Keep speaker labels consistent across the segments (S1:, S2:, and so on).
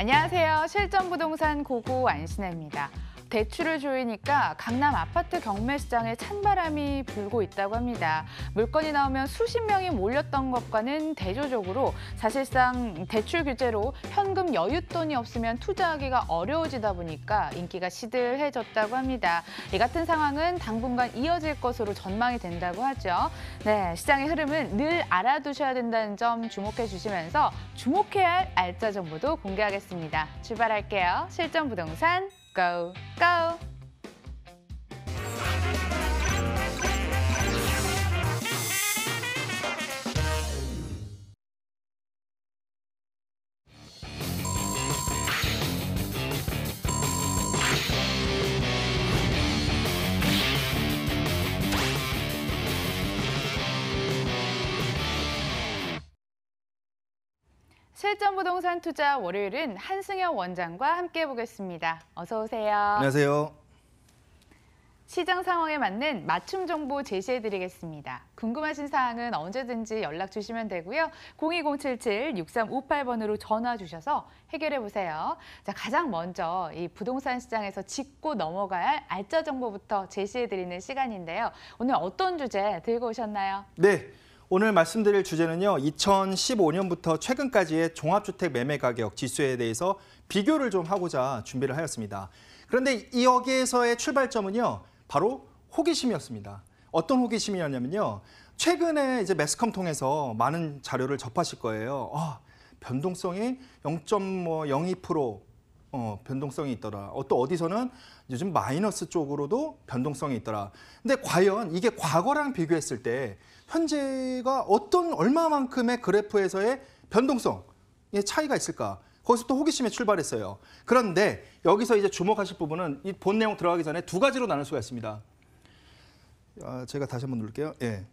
S1: 안녕하세요. 실전부동산 고고 안신혜입니다. 대출을 조이니까 강남 아파트 경매시장에 찬바람이 불고 있다고 합니다. 물건이 나오면 수십 명이 몰렸던 것과는 대조적으로 사실상 대출 규제로 현금 여윳돈이 없으면 투자하기가 어려워지다 보니까 인기가 시들해졌다고 합니다. 이 같은 상황은 당분간 이어질 것으로 전망이 된다고 하죠. 네, 시장의 흐름은 늘 알아두셔야 된다는 점 주목해 주시면서 주목해야 할 알짜 정보도 공개하겠습니다. 출발할게요. 실전부동산 Go, go! 실전부동산 투자 월요일은 한승혁 원장과 함께 해보겠습니다. 어서 오세요.
S2: 안녕하세요.
S1: 시장 상황에 맞는 맞춤 정보 제시해드리겠습니다. 궁금하신 사항은 언제든지 연락 주시면 되고요. 02077-6358번으로 전화 주셔서 해결해보세요. 자, 가장 먼저 이 부동산 시장에서 짚고 넘어가야 할 알짜 정보부터 제시해드리는 시간인데요. 오늘 어떤 주제 들고 오셨나요?
S2: 네. 오늘 말씀드릴 주제는요. 2015년부터 최근까지의 종합주택 매매 가격 지수에 대해서 비교를 좀 하고자 준비를 하였습니다. 그런데 여기에서의 출발점은요. 바로 호기심이었습니다. 어떤 호기심이었냐면요. 최근에 이제 매스컴 통해서 많은 자료를 접하실 거예요. 변동성이 0.02% 변동성이 있더라. 또 어디서는 요즘 마이너스 쪽으로도 변동성이 있더라. 근데 과연 이게 과거랑 비교했을 때 현재가 얼마만큼의 그래프에서의 변동성의 차이가 있을까? 거기서 또 호기심에 출발했어요. 그런데 여기서 이제 주목하실 부분은 이 본 내용 들어가기 전에 두 가지로 나눌 수가 있습니다. 제가 다시 한번 누를게요. 예.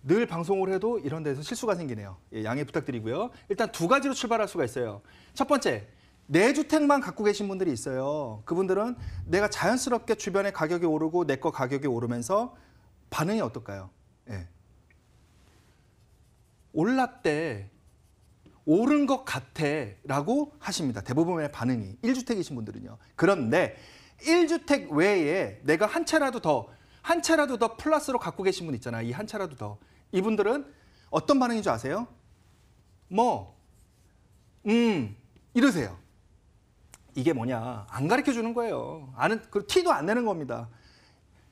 S2: 늘 방송을 해도 이런 데서 실수가 생기네요. 예, 양해 부탁드리고요. 일단 두 가지로 출발할 수가 있어요. 첫 번째, 내 주택만 갖고 계신 분들이 있어요. 그분들은 내가 자연스럽게 주변의 가격이 오르고 내 거 가격이 오르면서 반응이 어떨까요? 예. 올랐대, 오른 것 같아 라고 하십니다. 대부분의 반응이 1주택이신 분들은요. 그런데 1주택 외에 내가 한 채라도 더 플러스로 갖고 계신 분 있잖아요. 이 한 채라도 더. 이분들은 어떤 반응인 줄 아세요? 이러세요. 이게 뭐냐? 안 가르쳐 주는 거예요. 티도 안 내는 겁니다.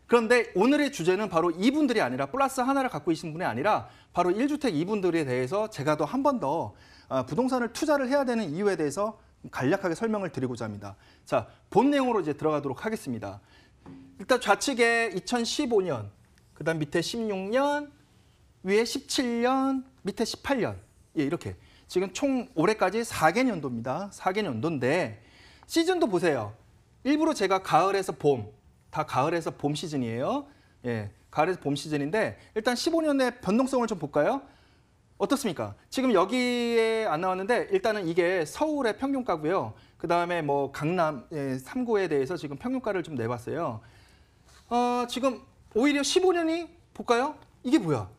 S2: 그런데 오늘의 주제는 바로 이분들이 아니라 플러스 하나를 갖고 계신 분이 아니라 바로 1주택 이분들에 대해서 제가 더 한 번 더 부동산을 투자를 해야 되는 이유에 대해서 간략하게 설명을 드리고자 합니다. 자, 본 내용으로 이제 들어가도록 하겠습니다. 일단 좌측에 2015년, 그다음 밑에 16년, 위에 17년, 밑에 18년. 예, 이렇게. 지금 총 올해까지 4개년도입니다. 4개년도인데 시즌도 보세요. 일부러 제가 가을에서 봄, 다 가을에서 봄 시즌이에요. 예, 가을에서 봄 시즌인데 일단 15년의 변동성을 좀 볼까요? 어떻습니까? 지금 여기에 안 나왔는데 일단은 이게 서울의 평균가고요. 그다음에 뭐 강남 3구에 대해서 지금 평균가를 좀 내봤어요. 지금 오히려 15년이 볼까요? 이게 뭐야?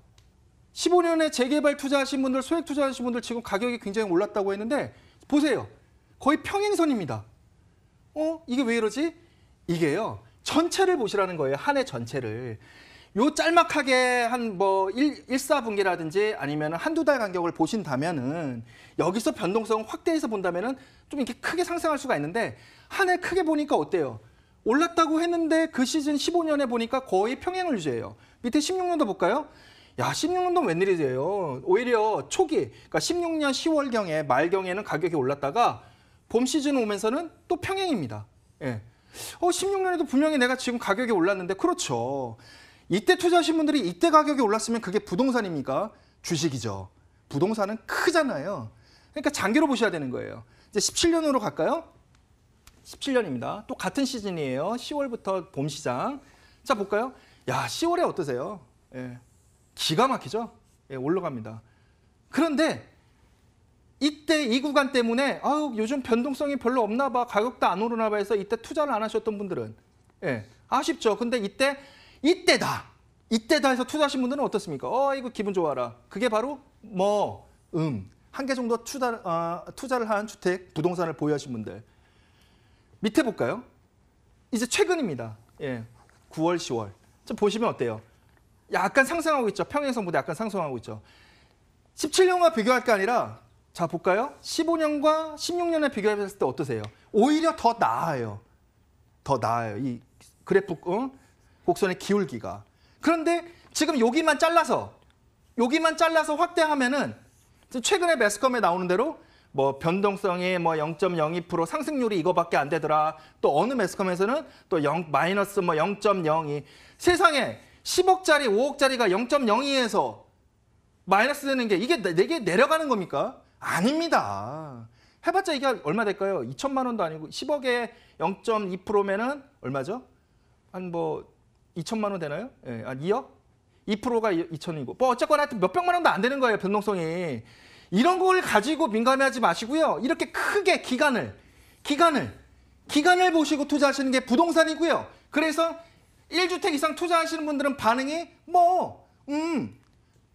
S2: 15년에 재개발 투자하신 분들, 소액 투자하신 분들 지금 가격이 굉장히 올랐다고 했는데 보세요. 거의 평행선입니다. 이게 왜 이러지? 이게요. 전체를 보시라는 거예요. 한 해 전체를. 요 짤막하게 한 뭐 1사분기라든지 아니면 한두 달 간격을 보신다면은 여기서 변동성을 확대해서 본다면은 좀 이렇게 크게 상승할 수가 있는데 한 해 크게 보니까 어때요? 올랐다고 했는데 그 시즌 15년에 보니까 거의 평행을 유지해요. 밑에 16년도 볼까요? 야, 16년도 웬일이세요? 오히려 초기, 그러니까 16년 10월경에 말경에는 가격이 올랐다가 봄 시즌 오면서는 또 평행입니다. 예. 16년에도 분명히 내가 지금 가격이 올랐는데 그렇죠. 이때 투자하신 분들이 이때 가격이 올랐으면 그게 부동산입니까? 주식이죠. 부동산은 크잖아요. 그러니까 장기로 보셔야 되는 거예요. 이제 17년으로 갈까요? 17년입니다. 또 같은 시즌이에요. 10월부터 봄 시장. 자, 볼까요? 야, 10월에 어떠세요? 예. 기가 막히죠? 예, 올라갑니다. 그런데 이때 이 구간 때문에 요즘 변동성이 별로 없나 봐, 가격도 안 오르나 봐 해서 이때 투자를 안 하셨던 분들은 아쉽죠. 근데 이때다 해서 투자하신 분들은 어떻습니까? 이거 기분 좋아라. 그게 바로 한 개 정도 투자를 한 주택, 부동산을 보유하신 분들. 밑에 볼까요? 이제 최근입니다. 예, 9월, 10월. 좀 보시면 어때요? 약간 상승하고 있죠. 평행선보다 약간 상승하고 있죠. 17년과 비교할 게 아니라 자 볼까요? 15년과 16년에 비교했을 때 어떠세요? 오히려 더 나아요. 더 나아요. 이 그래프 곡선의 기울기가. 그런데 지금 여기만 잘라서 확대하면은 최근에 매스컴에 나오는 대로 뭐 변동성이 뭐 0.02% 상승률이 이거밖에 안 되더라. 또 어느 매스컴에서는 또 마이너스 뭐 0.02. 세상에 10억짜리, 5억짜리가 0.02에서 마이너스 되는 게 이게 내려가는 겁니까? 아닙니다. 해봤자 이게 얼마 될까요? 2천만 원도 아니고 10억에 0.2%면은 얼마죠? 한 뭐 2천만 원 되나요? 예, 한 2억? 2%가 2천이고 뭐 어쨌거나 하여튼 몇백만 원도 안 되는 거예요. 변동성이. 이런 걸 가지고 민감해하지 마시고요. 이렇게 크게 기간을 보시고 투자하시는 게 부동산이고요. 그래서 1주택 이상 투자하시는 분들은 반응이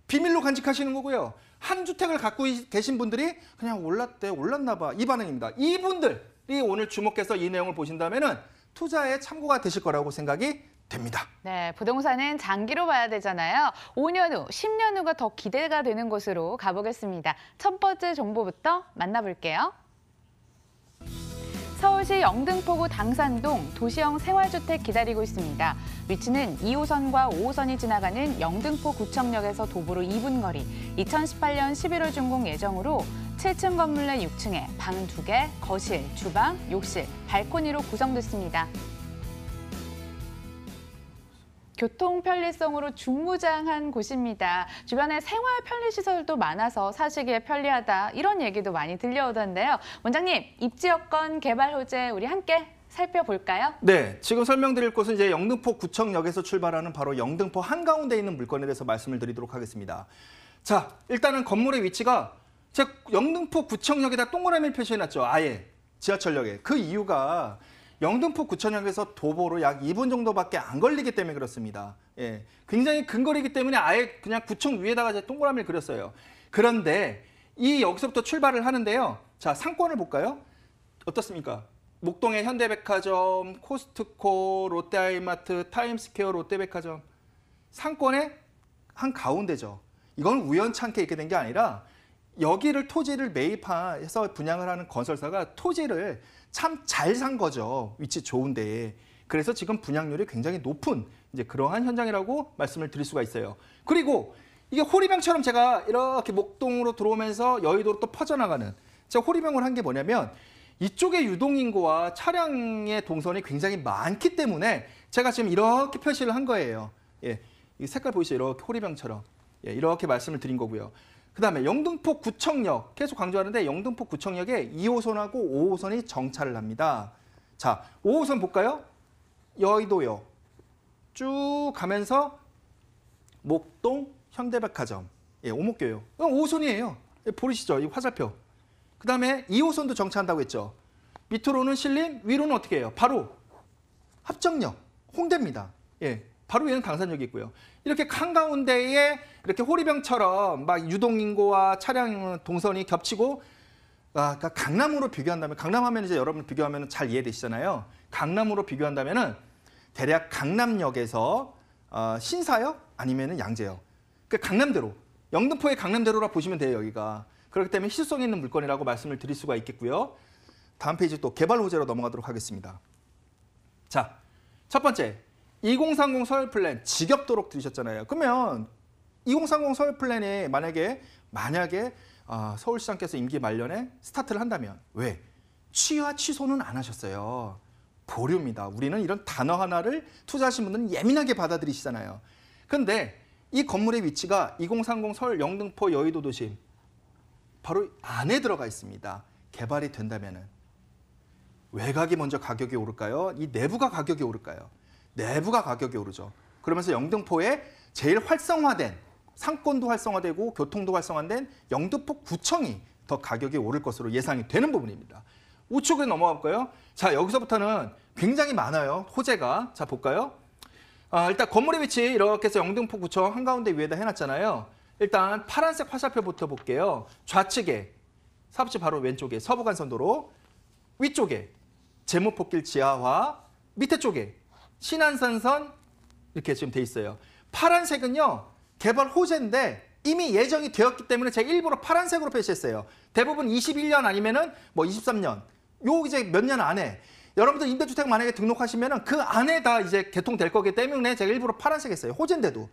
S2: 비밀로 간직하시는 거고요. 한 주택을 갖고 계신 분들이 그냥 올랐나 봐. 이 반응입니다. 이분들이 오늘 주목해서 이 내용을 보신다면은 투자에 참고가 되실 거라고 생각이 됩니다.
S1: 네, 부동산은 장기로 봐야 되잖아요. 5년 후, 10년 후가 더 기대가 되는 곳으로 가보겠습니다. 첫 번째 정보부터 만나볼게요. 서울시 영등포구 당산동 도시형 생활주택 기다리고 있습니다. 위치는 2호선과 5호선이 지나가는 영등포구청역에서 도보로 2분 거리, 2018년 11월 준공 예정으로 7층 건물 내 6층에 방 2개, 거실, 주방, 욕실, 발코니로 구성됐습니다. 교통 편리성으로 중무장한 곳입니다. 주변에 생활 편리시설도 많아서 사시기에 편리하다 이런 얘기도 많이 들려오던데요. 원장님, 입지 여건 개발 호재 우리 함께 살펴볼까요?
S2: 네, 지금 설명드릴 곳은 이제 영등포 구청역에서 출발하는 바로 영등포 한가운데 있는 물건에 대해서 말씀을 드리도록 하겠습니다. 자, 일단은 건물의 위치가 제가 영등포 구청역에다 동그라미를 표시해놨죠. 아예 지하철역에. 그 이유가 영등포 구청역에서 도보로 약 2분 정도밖에 안 걸리기 때문에 그렇습니다. 예, 굉장히 근거리이기 때문에 아예 그냥 구청 위에다가 제 동그라미를 그렸어요. 그런데 여기서부터 출발을 하는데요. 자, 상권을 볼까요? 어떻습니까? 목동의 현대백화점, 코스트코, 롯데하이마트, 타임스퀘어, 롯데백화점. 상권의 한 가운데죠. 이건 우연찮게 있게 된 게 아니라 여기를 토지를 매입해서 분양을 하는 건설사가 토지를 참 잘 산 거죠. 위치 좋은데. 그래서 지금 분양률이 굉장히 높은 이제 그러한 현장이라고 말씀을 드릴 수가 있어요. 그리고 이게 호리병처럼 제가 이렇게 목동으로 들어오면서 여의도로 또 퍼져나가는 제가 호리병을 한 게 뭐냐면 이쪽에 유동인구와 차량의 동선이 굉장히 많기 때문에 제가 지금 이렇게 표시를 한 거예요. 예, 이 색깔 보이시죠? 이렇게 호리병처럼. 예, 이렇게 말씀을 드린 거고요. 그다음에 영등포 구청역 계속 강조하는데 영등포 구청역에 2호선하고 5호선이 정차를 합니다. 자, 5호선 볼까요? 여의도역 쭉 가면서 목동 현대백화점, 예, 오목교역. 5호선이에요. 예, 보이시죠? 이 화살표. 그다음에 2호선도 정차한다고 했죠. 밑으로는 신림, 위로는 어떻게 해요? 바로 합정역, 홍대입니다. 예. 바로 위에는 당산역이 있고요. 이렇게 한가운데에 이렇게 호리병처럼 막 유동인구와 차량 동선이 겹치고, 그러니까 강남으로 비교한다면, 강남하면 이제 여러분 비교하면 잘 이해되시잖아요. 강남으로 비교한다면은 대략 강남역에서 신사역 아니면은 양재역. 그 강남대로, 영등포의 강남대로라 보시면 돼요, 여기가. 그렇기 때문에 희소성 있는 물건이라고 말씀을 드릴 수가 있겠고요. 다음 페이지 또 개발 호재로 넘어가도록 하겠습니다. 자, 첫 번째. 2030 서울 플랜 지겹도록 들으셨잖아요. 그러면 2030 서울 플랜이 만약에 서울시장께서 임기 말년에 스타트를 한다면 왜? 취하 취소는 안 하셨어요. 보류입니다. 우리는 이런 단어 하나를 투자하신 분들은 예민하게 받아들이시잖아요. 그런데 이 건물의 위치가 2030 서울 영등포 여의도 도심 바로 안에 들어가 있습니다. 개발이 된다면은 외곽이 먼저 가격이 오를까요? 이 내부가 가격이 오를까요? 내부가 가격이 오르죠. 그러면서 영등포에 제일 활성화된 상권도 활성화되고 교통도 활성화된 영등포 구청이 더 가격이 오를 것으로 예상이 되는 부분입니다. 우측으로 넘어갈까요? 자, 여기서부터는 굉장히 많아요. 호재가. 자, 볼까요? 일단 건물의 위치 이렇게 해서 영등포 구청 한가운데 위에다 해놨잖아요. 일단 파란색 화살표부터 볼게요. 좌측에 사업지 바로 왼쪽에 서부간선도로, 위쪽에 제무폭길 지하화, 밑에 쪽에 신안산선 이렇게 지금 돼 있어요. 파란색은요, 개발 호재인데 이미 예정이 되었기 때문에 제가 일부러 파란색으로 표시했어요. 대부분 21년 아니면은 뭐 23년, 요 이제 몇 년 안에 여러분들 임대주택 만약에 등록하시면은 그 안에 다 이제 개통될 거기 때문에 제가 일부러 파란색 했어요. 호재인데도.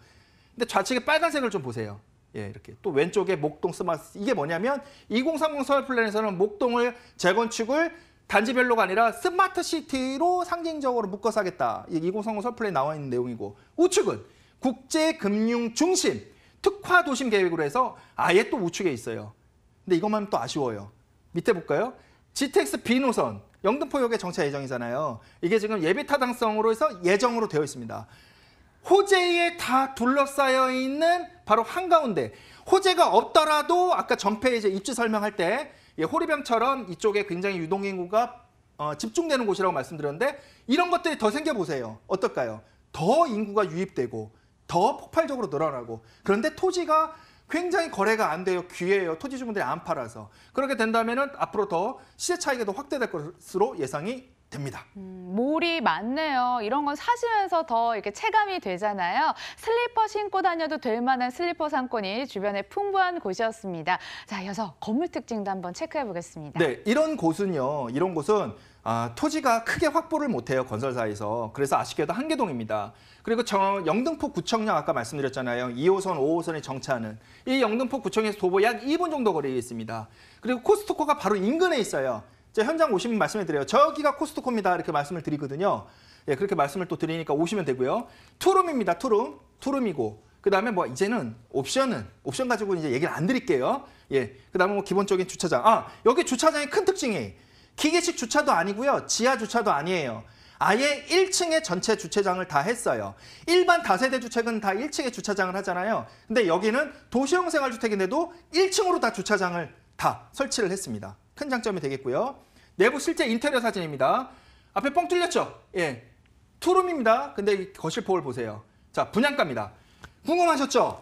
S2: 근데 좌측에 빨간색을 좀 보세요. 예, 이렇게. 또 왼쪽에 목동 스마트, 이게 뭐냐면 2030 서울 플랜에서는 목동을 재건축을 단지별로가 아니라 스마트 시티로 상징적으로 묶어서 하겠다. 이게 2030 서울 플랜에 나와 있는 내용이고, 우측은 국제 금융 중심 특화 도심 계획으로 해서 아예 또 우측에 있어요. 근데 이것만 또 아쉬워요. 밑에 볼까요? GTX B 노선 영등포역에 정차 예정이잖아요. 이게 지금 예비 타당성으로 해서 예정으로 되어 있습니다. 호재에 다 둘러싸여 있는 바로 한가운데, 호재가 없더라도 아까 전패 이제 입지 설명할 때 호리병처럼 이쪽에 굉장히 유동인구가 집중되는 곳이라고 말씀드렸는데, 이런 것들이 더 생겨보세요. 어떨까요? 더 인구가 유입되고 더 폭발적으로 늘어나고, 그런데 토지가 굉장히 거래가 안 돼요. 귀해요. 토지 주민들이 안 팔아서. 그렇게 된다면 앞으로 더 시세 차이가 더 확대될 것으로 예상이 됩니다.
S1: 몰이 많네요. 이런 건 사시면서 더 이렇게 체감이 되잖아요. 슬리퍼 신고 다녀도 될 만한 슬리퍼 상권이 주변에 풍부한 곳이었습니다. 자, 이어서 건물 특징도 한번 체크해 보겠습니다.
S2: 네, 이런 곳은 토지가 크게 확보를 못해요, 건설사에서. 그래서 아쉽게도 한계동입니다. 그리고 영등포 구청역 아까 말씀드렸잖아요. 2호선, 5호선이 정차하는 이 영등포 구청에서 도보 약 2분 정도 거리에 있습니다. 그리고 코스트코가 바로 인근에 있어요. 제가 현장 오시면 말씀을 드려요. 저기가 코스트코입니다. 이렇게 말씀을 드리거든요. 예, 그렇게 말씀을 또 드리니까 오시면 되고요. 투룸입니다. 투룸이고. 그다음에 뭐 이제는 옵션 가지고 이제 얘기를 안 드릴게요. 예. 그다음에 뭐 기본적인 주차장. 여기 주차장의 큰 특징이 기계식 주차도 아니고요. 지하 주차도 아니에요. 아예 1층에 전체 주차장을 다 했어요. 일반 다세대 주택은 다 1층에 주차장을 하잖아요. 근데 여기는 도시형 생활주택인데도 1층으로 다 주차장을 다 설치를 했습니다. 큰 장점이 되겠고요. 내부 실제 인테리어 사진입니다. 앞에 뻥 뚫렸죠? 예, 투룸입니다. 근데 이 거실폭을 보세요. 자, 분양가입니다. 궁금하셨죠?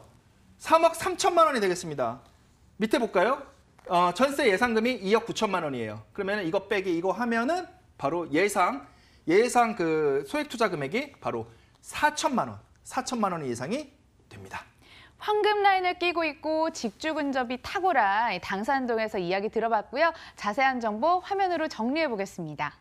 S2: 3억 3천만 원이 되겠습니다. 밑에 볼까요? 전세 예상금이 2억 9천만 원이에요. 그러면 이거 빼기 이거 하면은 바로 예상 그 소액 투자 금액이 바로 4천만 원이 예상이 됩니다.
S1: 황금 라인을 끼고 있고 직주 근접이 탁월한 당산동에서 이야기 들어봤고요. 자세한 정보 화면으로 정리해 보겠습니다.